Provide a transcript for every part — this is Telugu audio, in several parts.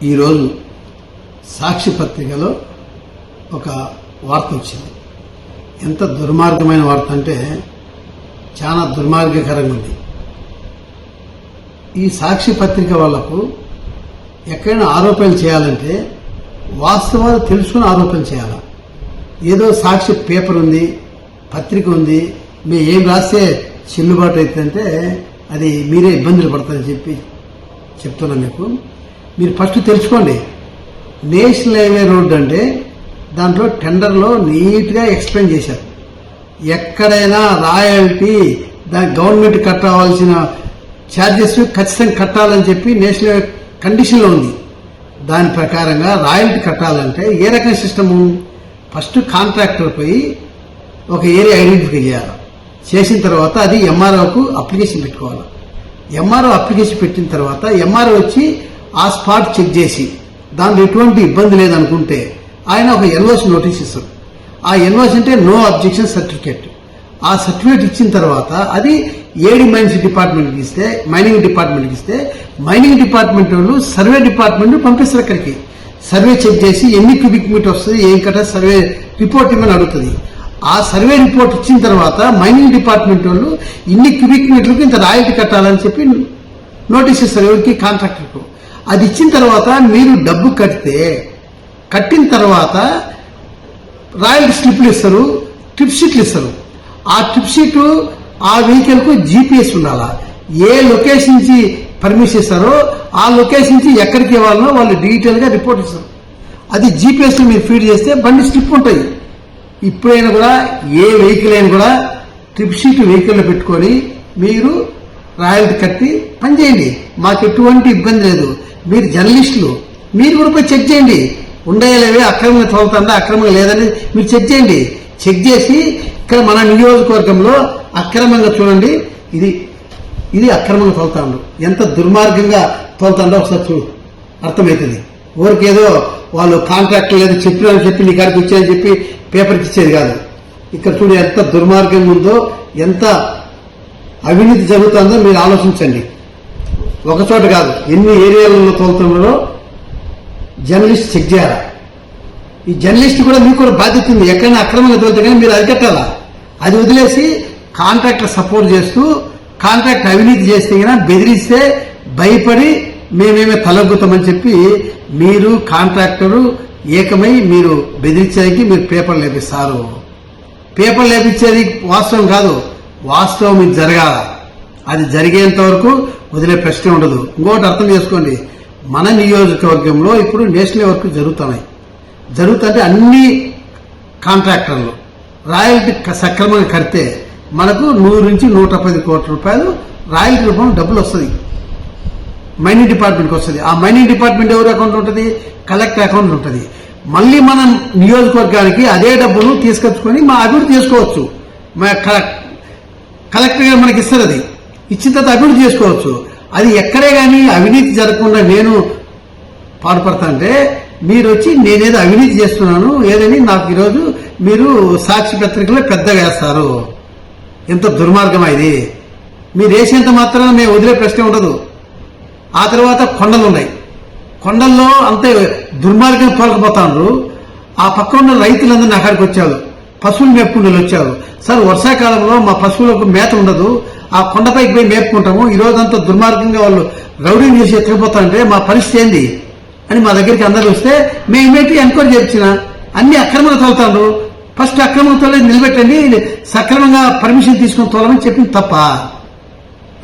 ఈరోజు సాక్షి పత్రికలో ఒక వార్త వచ్చింది. ఎంత దుర్మార్గమైన వార్త అంటే చాలా దుర్మార్గకరంగా ఉంది. ఈ సాక్షి పత్రిక వాళ్లకు ఎక్కడైనా ఆరోపణలు చేయాలంటే వాస్తవాలు తెలుసుకుని ఆరోపణ చేయాలి. ఏదో సాక్షి పేపర్ ఉంది, పత్రిక ఉంది, మేము ఏం రాస్తే చెల్లుబాటు అవుతుందంటే అది మీరే ఇబ్బందులు పడతారని చెప్తున్నాను మీకు. మీరు ఫస్ట్ తెలుసుకోండి. నేషనల్ హైవే రోడ్డు అంటే దాంట్లో టెండర్లో నీట్గా ఎక్స్ప్లెయిన్ చేశారు. ఎక్కడైనా రాయల్టీ దానికి గవర్నమెంట్ కట్టవలసిన ఛార్జెస్ ఖచ్చితంగా కట్టాలని చెప్పి నేషనల్ హైవే కండిషన్లో ఉంది. దాని ప్రకారంగా రాయల్టీ కట్టాలంటే ఏ రకమైన సిస్టము? ఫస్ట్ కాంట్రాక్టర్ పోయి ఒక ఏరియా ఐడెంటిఫై చేయాలి. చేసిన తర్వాత అది ఎంఆర్ఓకు అప్లికేషన్ పెట్టుకోవాలి. ఎంఆర్ఓ అప్లికేషన్ పెట్టిన తర్వాత ఎంఆర్ఓ వచ్చి ఆ స్పాట్ చెక్ చేసి దాంట్లో ఎటువంటి ఇబ్బంది లేదనుకుంటే ఆయన ఒక ఎన్ఓసి నోటీస్ ఇస్తారు. ఆ ఎన్ఓసి అంటే నో అబ్జెక్షన్ సర్టిఫికేట్. ఆ సర్టిఫికేట్ ఇచ్చిన తర్వాత అది ఏడి మైన్స్ డిపార్ట్మెంట్కి ఇస్తే, మైనింగ్ డిపార్ట్మెంట్కి ఇస్తే, మైనింగ్ డిపార్ట్మెంట్ వాళ్ళు సర్వే డిపార్ట్మెంట్ పంపిస్తారు. అక్కడికి సర్వే చెక్ చేసి ఎన్ని క్యూబిక్ మీటర్ వస్తుంది, ఏం కట్ట సర్వే రిపోర్ట్ ఇవ్వని అడుగుతుంది. ఆ సర్వే రిపోర్ట్ ఇచ్చిన తర్వాత మైనింగ్ డిపార్ట్మెంట్ వాళ్ళు ఇన్ని క్యూబిక్ మీటర్లకు ఇంత రాయల్టీ కట్టాలని చెప్పి నోటీస్ ఇస్తారు ఎవరికి? కాంట్రాక్టర్కు. అది ఇచ్చిన తర్వాత మీరు డబ్బు కట్టిన తర్వాత రాయల్టీ స్లిప్లు ఇస్తారు, ట్రిప్ షీట్లు ఇస్తారు. ఆ ట్రిప్ షీట్ ఆ వెహికల్కు జీపీఎస్ ఉండాలా. ఏ లొకేషన్ నుంచి పర్మిషన్ ఇస్తారో ఆ లొకేషన్ నుంచి ఎక్కడికి ఇవ్వాలనో వాళ్ళు డీటెయిల్గా రిపోర్ట్ ఇస్తారు. అది జీపీఎస్లో మీరు ఫీడ్ చేస్తే బండి స్లిప్ ఉంటాయి. ఇప్పుడైనా కూడా ఏ వెహికల్ అయినా కూడా ట్రిప్ షీట్ వెహికల్లో పెట్టుకొని మీరు రాయల్టీ కట్టి పనిచేయండి. మాకు ఎటువంటి ఇబ్బంది లేదు. మీరు జర్నలిస్టులు, మీరు కూడా పోయి చెక్ చేయండి. ఉండేలేవే అక్రమంగా తోలుతుందా అక్రమంగా లేదని మీరు చెక్ చేయండి. చెక్ చేసి ఇక్కడ మన నియోజకవర్గంలో అక్రమంగా చూడండి, ఇది అక్రమంగా తోలుతాండు. ఎంత దుర్మార్గంగా తోలుతాండో ఒకసారి చూడు, అర్థమవుతుంది. ఊరికేదో వాళ్ళు కాంట్రాక్టర్ లేదు చెప్పినారని చెప్పి నీ కాడికి వచ్చాయని చెప్పి పేపర్కి ఇచ్చేది కాదు. ఇక్కడ చూడు ఎంత దుర్మార్గంగా ఉందో, ఎంత అవినీతి జరుగుతుందో మీరు ఆలోచించండి. ఒక చోట కాదు, ఎన్ని ఏరియాలలో తోలుతున్నారో జర్నలిస్ట్ చెక్ చేయాలా. ఈ జర్నలిస్ట్ కూడా మీకు కూడా బాధ్యత ఉంది. ఎక్కడైనా అక్రమంగా తోలితే కానీ మీరు అరికట్టాలా. అది వదిలేసి కాంట్రాక్టర్ సపోర్ట్ చేస్తూ కాంట్రాక్టర్ అవినీతి చేస్తే కన్నా బెదిరిస్తే భయపడి మేమేమే తలగ్గుతామని చెప్పి మీరు కాంట్రాక్టరు ఏకమై మీరు బెదిరించడానికి మీరు పేపర్లు లేపిస్తారు. పేపర్లు లేపించేది వాస్తవం కాదు, వాస్తవం ఇది జరగాల. అది జరిగేంత వరకు వదిలే ప్రశ్న ఉండదు. ఇంకోటి అర్థం చేసుకోండి, మన నియోజకవర్గంలో ఇప్పుడు నేషనల్ వర్క్ జరుగుతుంటే అన్ని కాంట్రాక్టర్లు రాయల్టీ సక్రమంగా కడితే మనకు 100 నుంచి 110 కోట్ల రూపాయలు రాయల్టీ రూపంలో డబ్బులు వస్తుంది, మైనింగ్ డిపార్ట్మెంట్కి వస్తుంది. ఆ మైనింగ్ డిపార్ట్మెంట్ ఎవరి అకౌంట్ ఉంటుంది? కలెక్టర్ అకౌంట్ ఉంటుంది. మళ్ళీ మన నియోజకవర్గానికి అదే డబ్బును తీసుకొచ్చుకొని మా అభివృద్ధి చేసుకోవచ్చు. మా కలెక్టర్ గారు మనకి ఇస్తారు. అది ఇచ్చిన తర్వాత అభివృద్ధి చేసుకోవచ్చు. అది ఎక్కడే కానీ అవినీతి జరగకుండా నేను పాటుపడతా అంటే మీరు వచ్చి నేనేదో అవినీతి చేస్తున్నాను ఏదని నాకు ఈరోజు మీరు సాక్షి పత్రికలో పెద్దగా వేస్తారు. ఎంత దుర్మార్గం ఇది. మీరు వేసేంత మాత్రాన మేము వదిలే ప్రశ్న ఉండదు. ఆ తర్వాత కొండలు ఉన్నాయి, కొండల్లో అంతే దుర్మార్గం తోలకపోతాండ్రు. ఆ పక్క ఉన్న రైతులందరూ అక్కడికి వచ్చారు, పశువులు మేపుకుంటూ వచ్చారు. సార్ వర్షాకాలంలో మా పశువులకు మేత ఉండదు, ఆ కొండపైకి పోయి మేపుకుంటాము. ఈ రోజంతా దుర్మార్గంగా వాళ్ళు రౌడీని చేసి ఎత్తుకుపోతారంటే మా పరిస్థితి ఏంది అని మా దగ్గరికి అందరూ వస్తే మేమేంటి ఎంక్వైరీ చేయించిన అన్ని అక్రమంగా తోలుతాండ్రు. ఫస్ట్ అక్రమంగా తోలేదు నిలబెట్టండి, సక్రమంగా పర్మిషన్ తీసుకుని తోలమని చెప్పింది తప్ప.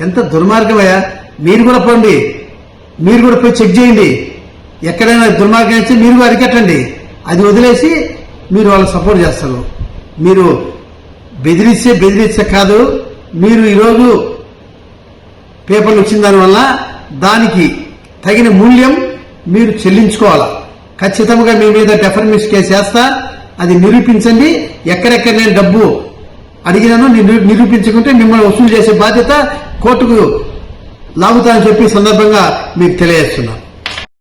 ఎంత దుర్మార్గమయ్యా. మీరు కూడా పోండి, మీరు కూడా పోయి చెక్ చేయండి. ఎక్కడైనా దుర్మార్గం ఇస్తే మీరు అరికట్టండి. అది వదిలేసి మీరు వాళ్ళకి సపోర్ట్ చేస్తారు. మీరు బెదిరిస్తే కాదు, మీరు ఈరోజు పేపర్లు వచ్చిన దానివల్ల దానికి తగిన మూల్యం మీరు చెల్లించుకోవాలా. ఖచ్చితంగా మీ మీద డెఫర్మేషన్ కేసు వేస్తా, అది నిరూపించండి. ఎక్కడెక్కడ నేను డబ్బు అడిగినానో నిరూపించుకుంటే మిమ్మల్ని వసూలు చేసే బాధ్యత కోర్టుకు లాగుతా అని చెప్పి సందర్భంగా మీకు తెలియజేస్తున్నా.